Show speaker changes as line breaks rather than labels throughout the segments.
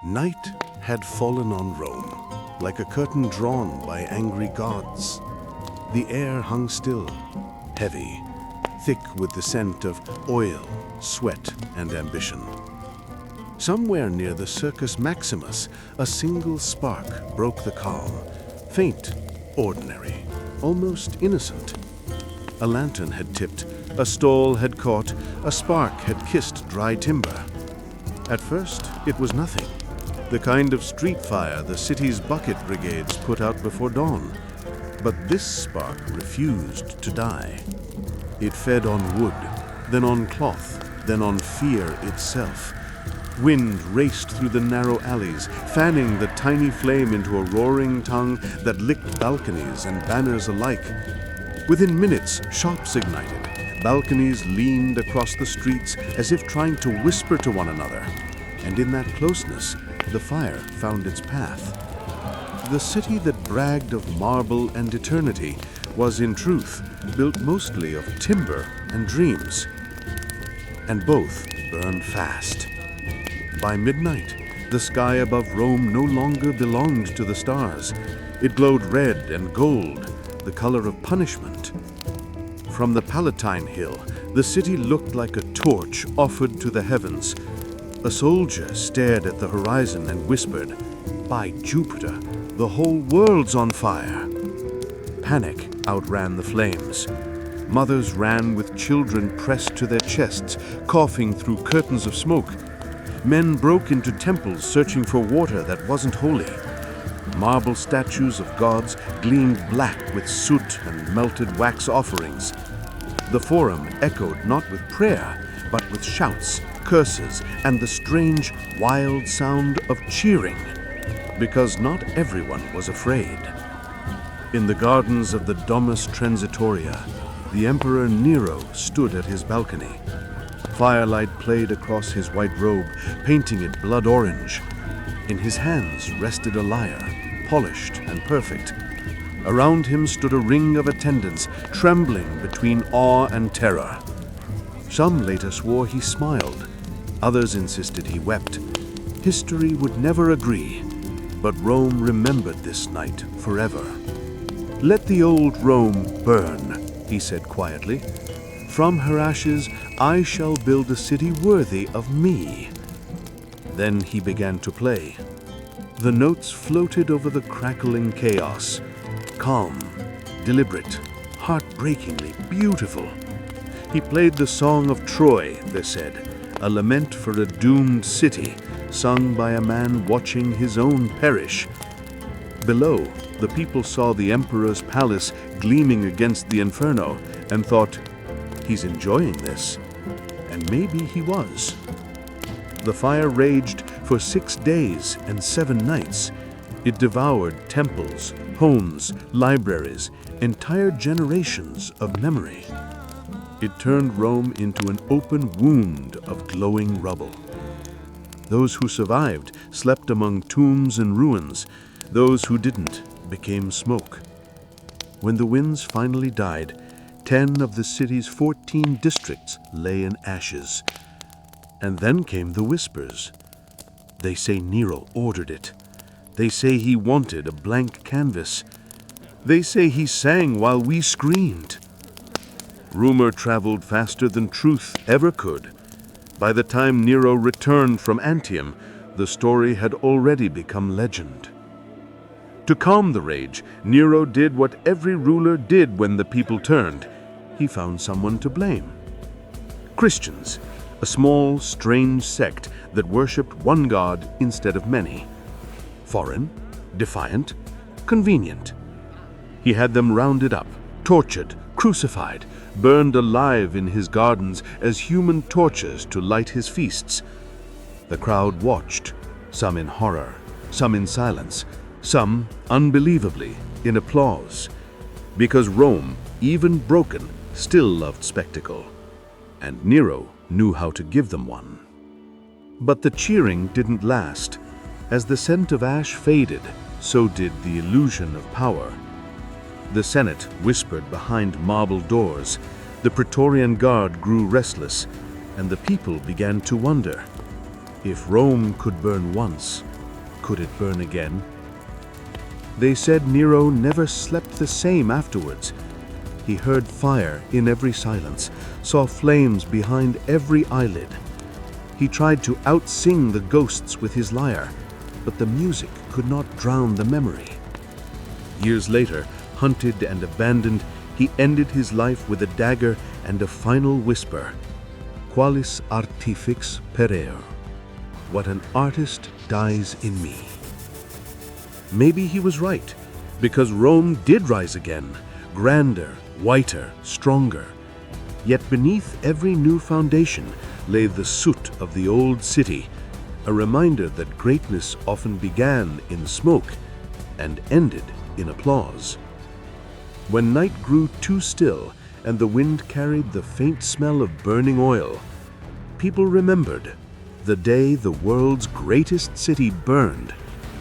Night had fallen on Rome, like a curtain drawn by angry gods. The air hung still, heavy, thick with the scent of oil, sweat, and ambition. Somewhere near the Circus Maximus, a single spark broke the calm, faint, ordinary, almost innocent. A lantern had tipped, a stall had caught, a spark had kissed dry timber. At first, it was nothing. The kind of street fire the city's bucket brigades put out before dawn. But this spark refused to die. It fed on wood, then on cloth, then on fear itself. Wind raced through the narrow alleys, fanning the tiny flame into a roaring tongue that licked balconies and banners alike. Within minutes, shops ignited. Balconies leaned across the streets as if trying to whisper to one another. And in that closeness, the fire found its path. The city that bragged of marble and eternity was in truth built mostly of timber and dreams. And both burned fast. By midnight, the sky above Rome no longer belonged to the stars. It glowed red and gold, the color of punishment. From the Palatine Hill, the city looked like a torch offered to the heavens. A soldier stared at the horizon and whispered, "By Jupiter, the whole world's on fire." Panic outran the flames. Mothers ran with children pressed to their chests, coughing through curtains of smoke. Men broke into temples searching for water that wasn't holy. Marble statues of gods gleamed black with soot and melted wax offerings. The forum echoed not with prayer, but with shouts, curses, and the strange, wild sound of cheering, because not everyone was afraid. In the gardens of the Domus Aurea, the Emperor Nero stood at his balcony. Firelight played across his white robe, painting it blood orange. In his hands rested a lyre, polished and perfect. Around him stood a ring of attendants, trembling between awe and terror. Some later swore he smiled. Others insisted he wept. History would never agree, but Rome remembered this night forever. "Let the old Rome burn," he said quietly. "From her ashes I shall build a city worthy of me." Then he began to play. The notes floated over the crackling chaos, calm, deliberate, heartbreakingly beautiful. He played the song of Troy, they said, a lament for a doomed city, sung by a man watching his own perish. Below, the people saw the emperor's palace gleaming against the inferno and thought, "He's enjoying this." And maybe he was. The fire raged for 6 days and 7 nights. It devoured temples, homes, libraries, entire generations of memory. It turned Rome into an open wound of glowing rubble. Those who survived slept among tombs and ruins. Those who didn't became smoke. When the winds finally died, 10 of the city's 14 districts lay in ashes. And then came the whispers. They say Nero ordered it. They say he wanted a blank canvas. They say he sang while we screamed. Rumor traveled faster than truth ever could. By the time Nero returned from Antium, the story had already become legend. To calm the rage, Nero did what every ruler did when the people turned. He found someone to blame. Christians, a small, strange sect that worshipped one god instead of many. Foreign, defiant, convenient. He had them rounded up, tortured, crucified, burned alive in his gardens as human torches to light his feasts. The crowd watched, some in horror, some in silence, some, unbelievably, in applause, because Rome, even broken, still loved spectacle, and Nero knew how to give them one. But the cheering didn't last. As the scent of ash faded, so did the illusion of power. The Senate whispered behind marble doors, the Praetorian Guard grew restless, and the people began to wonder, if Rome could burn once, could it burn again? They said Nero never slept the same afterwards. He heard fire in every silence, saw flames behind every eyelid. He tried to out-sing the ghosts with his lyre, but the music could not drown the memory. Years later, hunted and abandoned, he ended his life with a dagger and a final whisper, "Qualis artifex pereo." What an artist dies in me. Maybe he was right, because Rome did rise again, grander, whiter, stronger. Yet beneath every new foundation lay the soot of the old city, a reminder that greatness often began in smoke and ended in applause. When night grew too still and the wind carried the faint smell of burning oil, people remembered the day the world's greatest city burned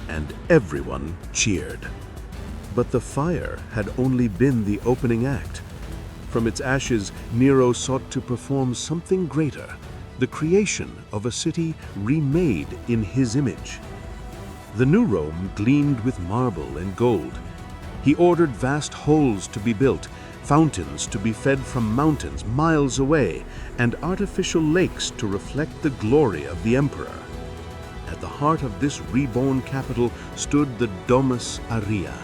and everyone cheered. But the fire had only been the opening act. From its ashes, Nero sought to perform something greater, the creation of a city remade in his image. The new Rome gleamed with marble and gold. He ordered vast halls to be built, fountains to be fed from mountains miles away, and artificial lakes to reflect the glory of the emperor. At the heart of this reborn capital stood the Domus Aurea,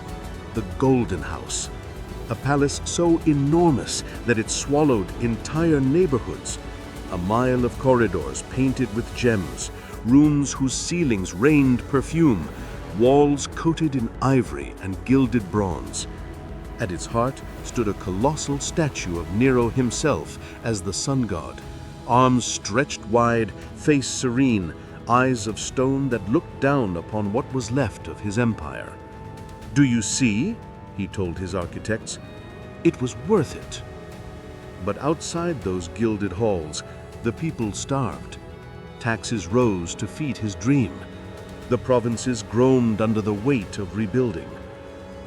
the Golden House, a palace so enormous that it swallowed entire neighborhoods, a mile of corridors painted with gems, rooms whose ceilings rained perfume, walls coated in ivory and gilded bronze. At its heart stood a colossal statue of Nero himself as the sun god, arms stretched wide, face serene, eyes of stone that looked down upon what was left of his empire. "Do you see?" he told his architects. "It was worth it." But outside those gilded halls, the people starved. Taxes rose to feed his dream. The provinces groaned under the weight of rebuilding.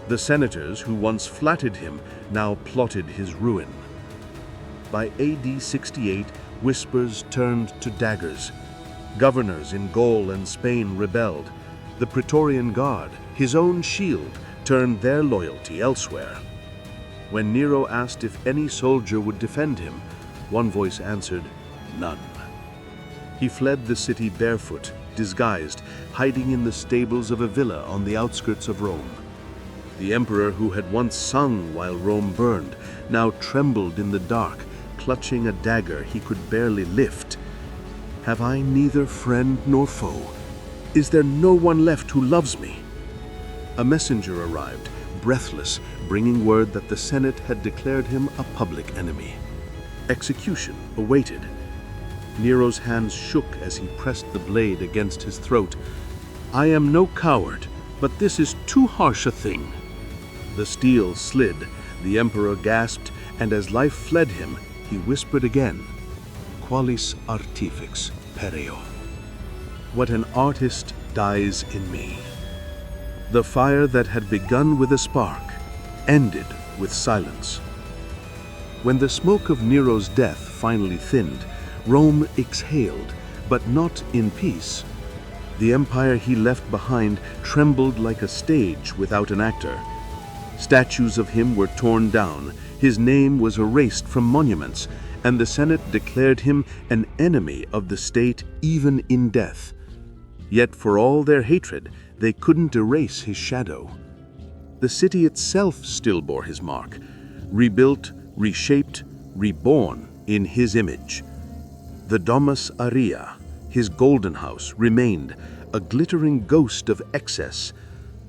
The senators who once flattered him now plotted his ruin. By AD 68, whispers turned to daggers. Governors in Gaul and Spain rebelled. The Praetorian Guard, his own shield, turned their loyalty elsewhere. When Nero asked if any soldier would defend him, one voice answered, "None." He fled the city barefoot, disguised, hiding in the stables of a villa on the outskirts of Rome. The emperor who had once sung while Rome burned now trembled in the dark, clutching a dagger he could barely lift. "Have I neither friend nor foe? Is there no one left who loves me?" A messenger arrived, breathless, bringing word that the Senate had declared him a public enemy. Execution awaited. Nero's hands shook as he pressed the blade against his throat. "I am no coward, but this is too harsh a thing." The steel slid, the emperor gasped, and as life fled him, he whispered again, "Qualis artifex pereo." What an artist dies in me. The fire that had begun with a spark ended with silence. When the smoke of Nero's death finally thinned, Rome exhaled, but not in peace. The empire he left behind trembled like a stage without an actor. Statues of him were torn down, his name was erased from monuments, and the Senate declared him an enemy of the state even in death. Yet for all their hatred, they couldn't erase his shadow. The city itself still bore his mark, rebuilt, reshaped, reborn in his image. The Domus Aurea, his golden house, remained, a glittering ghost of excess.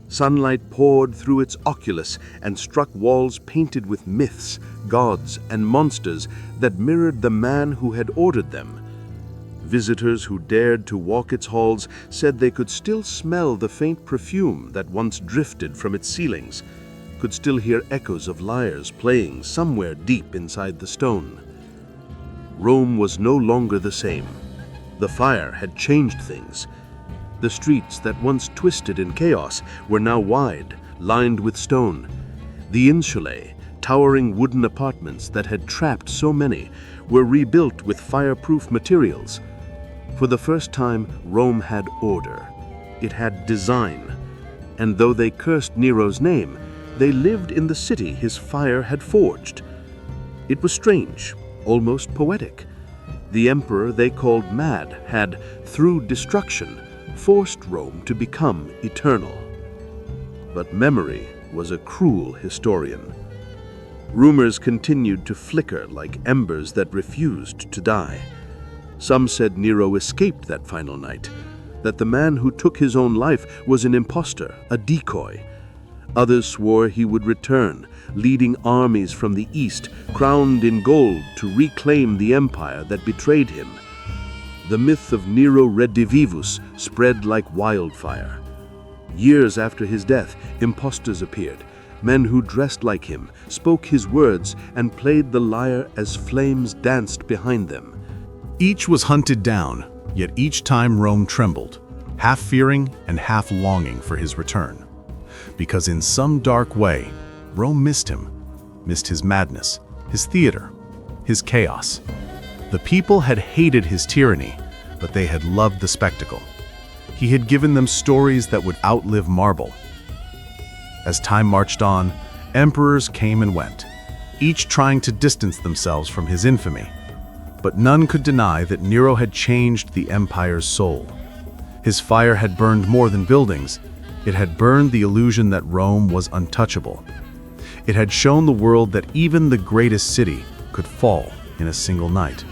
Sunlight poured through its oculus and struck walls painted with myths, gods, and monsters that mirrored the man who had ordered them. Visitors who dared to walk its halls said they could still smell the faint perfume that once drifted from its ceilings, could still hear echoes of lyres playing somewhere deep inside the stone. Rome was no longer the same. The fire had changed things. The streets that once twisted in chaos were now wide, lined with stone. The insulae, towering wooden apartments that had trapped so many, were rebuilt with fireproof materials. For the first time, Rome had order. it had design. And though they cursed Nero's name, they lived in the city his fire had forged. It was strange, almost poetic. The emperor they called mad had, through destruction, forced Rome to become eternal. But memory was a cruel historian. Rumors continued to flicker like embers that refused to die. Some said Nero escaped that final night, that the man who took his own life was an impostor, a decoy. Others swore he would return, leading armies from the east, crowned in gold, to reclaim the empire that betrayed him. The myth of Nero Redivivus spread like wildfire. Years after his death, impostors appeared, men who dressed like him, spoke his words, and played the lyre as flames danced behind them.
Each was hunted down, yet each time Rome trembled, half fearing and half longing for his return. Because in some dark way, Rome missed him, missed his madness, his theater, his chaos. The people had hated his tyranny, but they had loved the spectacle. He had given them stories that would outlive marble. As time marched on, emperors came and went, each trying to distance themselves from his infamy. But none could deny that Nero had changed the empire's soul. His fire had burned more than buildings. It had burned the illusion that Rome was untouchable. It had shown the world that even the greatest city could fall in a single night.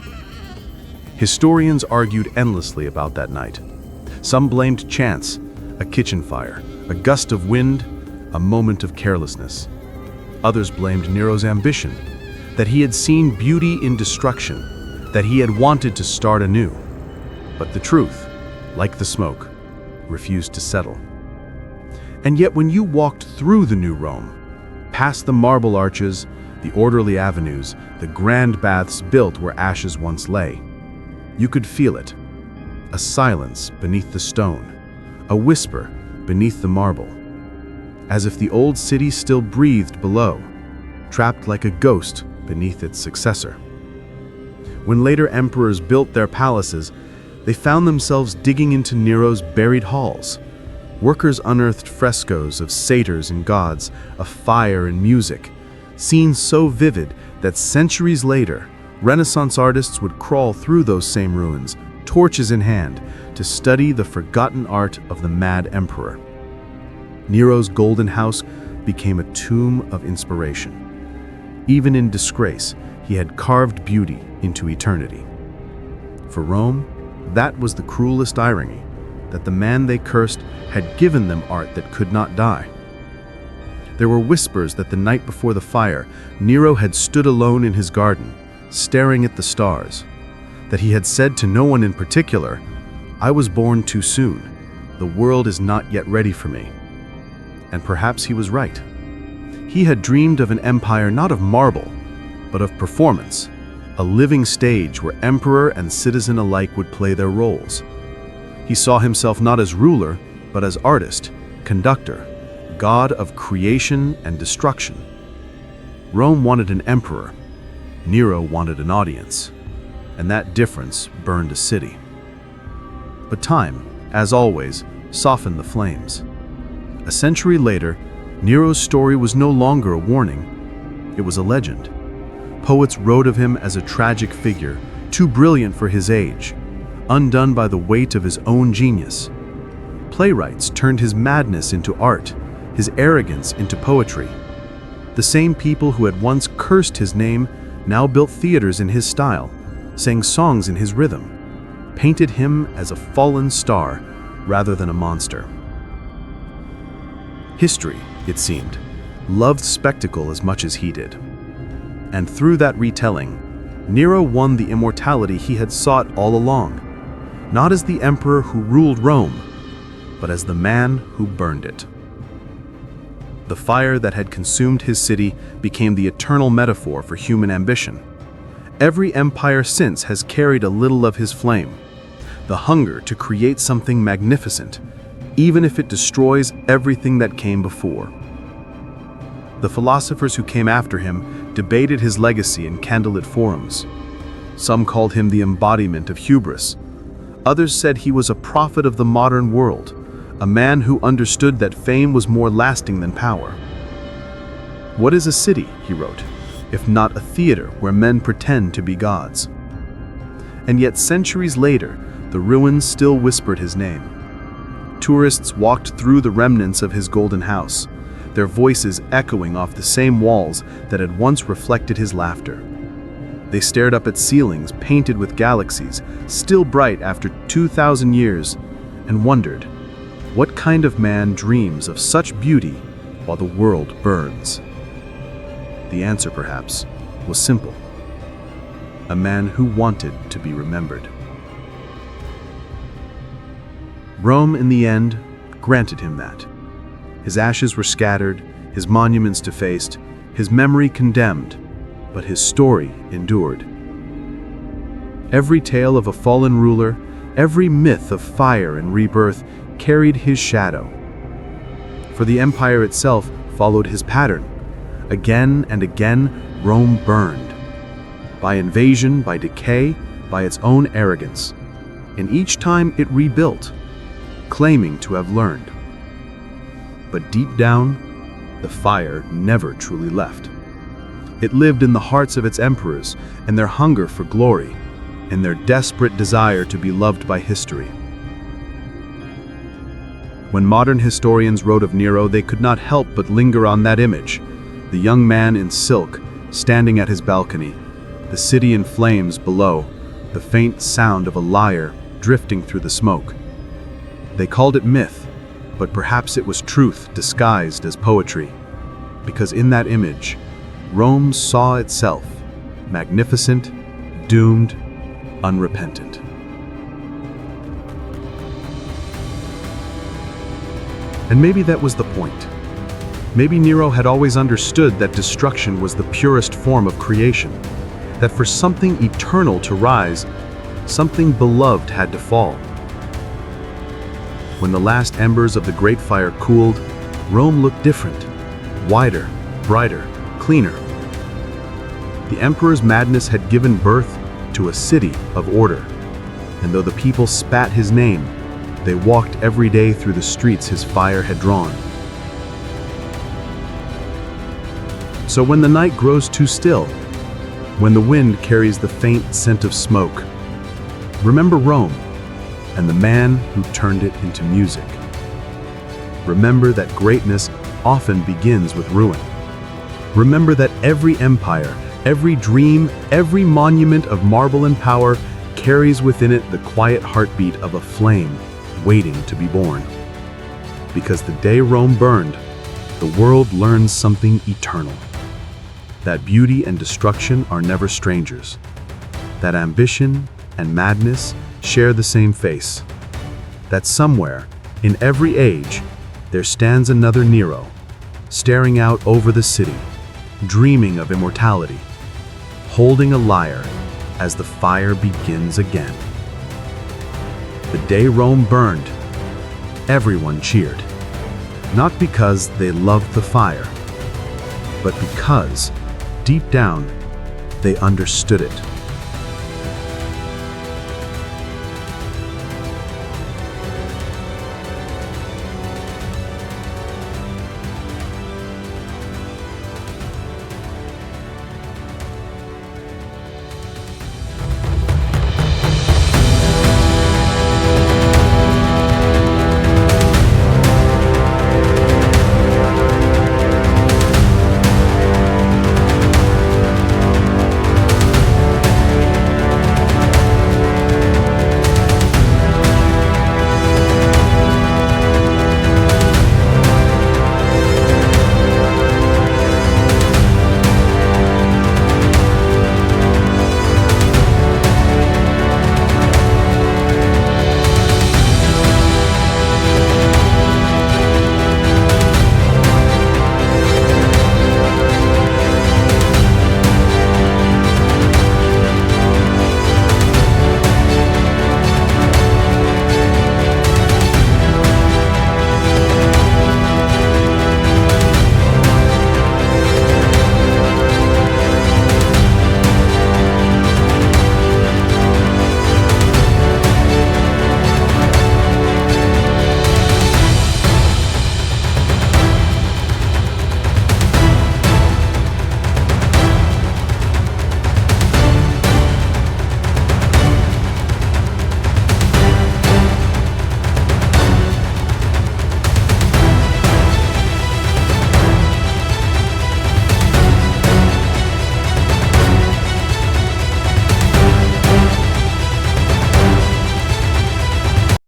Historians argued endlessly about that night. Some blamed chance, a kitchen fire, a gust of wind, a moment of carelessness. Others blamed Nero's ambition, that he had seen beauty in destruction, that he had wanted to start anew. But the truth, like the smoke, refused to settle. And yet when you walked through the new Rome, past the marble arches, the orderly avenues, the grand baths built where ashes once lay, you could feel it. A silence beneath the stone, a whisper beneath the marble, as if the old city still breathed below, trapped like a ghost beneath its successor. When later emperors built their palaces, they found themselves digging into Nero's buried halls. Workers unearthed frescoes of satyrs and gods, of fire and music, scenes so vivid that centuries later, Renaissance artists would crawl through those same ruins, torches in hand, to study the forgotten art of the mad emperor. Nero's golden house became a tomb of inspiration. Even in disgrace, he had carved beauty into eternity. For Rome, that was the cruelest irony, that the man they cursed had given them art that could not die. There were whispers that the night before the fire, Nero had stood alone in his garden, staring at the stars, that he had said to no one in particular, "I was born too soon. The world is not yet ready for me." And perhaps he was right. He had dreamed of an empire not of marble, but of performance, a living stage where emperor and citizen alike would play their roles. He saw himself not as ruler, but as artist, conductor, god of creation and destruction. Rome wanted an emperor. Nero wanted an audience. And that difference burned a city. But time, as always, softened the flames. A century later, Nero's story was no longer a warning. It was a legend. Poets wrote of him as a tragic figure, too brilliant for his age, undone by the weight of his own genius. Playwrights turned his madness into art, his arrogance into poetry. The same people who had once cursed his name now built theaters in his style, sang songs in his rhythm, painted him as a fallen star rather than a monster. History, it seemed, loved spectacle as much as he did. And through that retelling, Nero won the immortality he had sought all along, not as the emperor who ruled Rome, but as the man who burned it. The fire that had consumed his city became the eternal metaphor for human ambition. Every empire since has carried a little of his flame, the hunger to create something magnificent, even if it destroys everything that came before. The philosophers who came after him debated his legacy in candlelit forums. Some called him the embodiment of hubris. Others said he was a prophet of the modern world, a man who understood that fame was more lasting than power. "What is a city," he wrote, "if not a theater where men pretend to be gods?" And yet centuries later, the ruins still whispered his name. Tourists walked through the remnants of his golden house, their voices echoing off the same walls that had once reflected his laughter. They stared up at ceilings painted with galaxies, still bright after 2,000 years, and wondered, what kind of man dreams of such beauty while the world burns? The answer, perhaps, was simple. A man who wanted to be remembered. Rome, in the end, granted him that. His ashes were scattered, his monuments defaced, his memory condemned, but his story endured. Every tale of a fallen ruler, every myth of fire and rebirth carried his shadow. For the empire itself followed his pattern. Again and again, Rome burned. By invasion, by decay, by its own arrogance. And each time it rebuilt, claiming to have learned. But deep down, the fire never truly left. It lived in the hearts of its emperors, and their hunger for glory, and their desperate desire to be loved by history. When modern historians wrote of Nero, they could not help but linger on that image, the young man in silk, standing at his balcony, the city in flames below, the faint sound of a lyre drifting through the smoke. They called it myth, but perhaps it was truth disguised as poetry, because in that image, Rome saw itself, magnificent, doomed, unrepentant. And maybe that was the point. Maybe Nero had always understood that destruction was the purest form of creation, that for something eternal to rise, something beloved had to fall. When the last embers of the great fire cooled, Rome looked different, wider, brighter, cleaner. The emperor's madness had given birth to a city of order, and though the people spat his name, they walked every day through the streets his fire had drawn. So when the night grows too still, when the wind carries the faint scent of smoke, remember Rome and the man who turned it into music. Remember that greatness often begins with ruin. Remember that every empire, every dream, every monument of marble and power carries within it the quiet heartbeat of a flame waiting to be born. Because the day Rome burned, the world learns something eternal. That beauty and destruction are never strangers. That ambition and madness share the same face. That somewhere, in every age, there stands another Nero, staring out over the city, dreaming of immortality, holding a lyre as the fire begins again. The day Rome burned, everyone cheered, not because they loved the fire, but because, deep down, they understood it.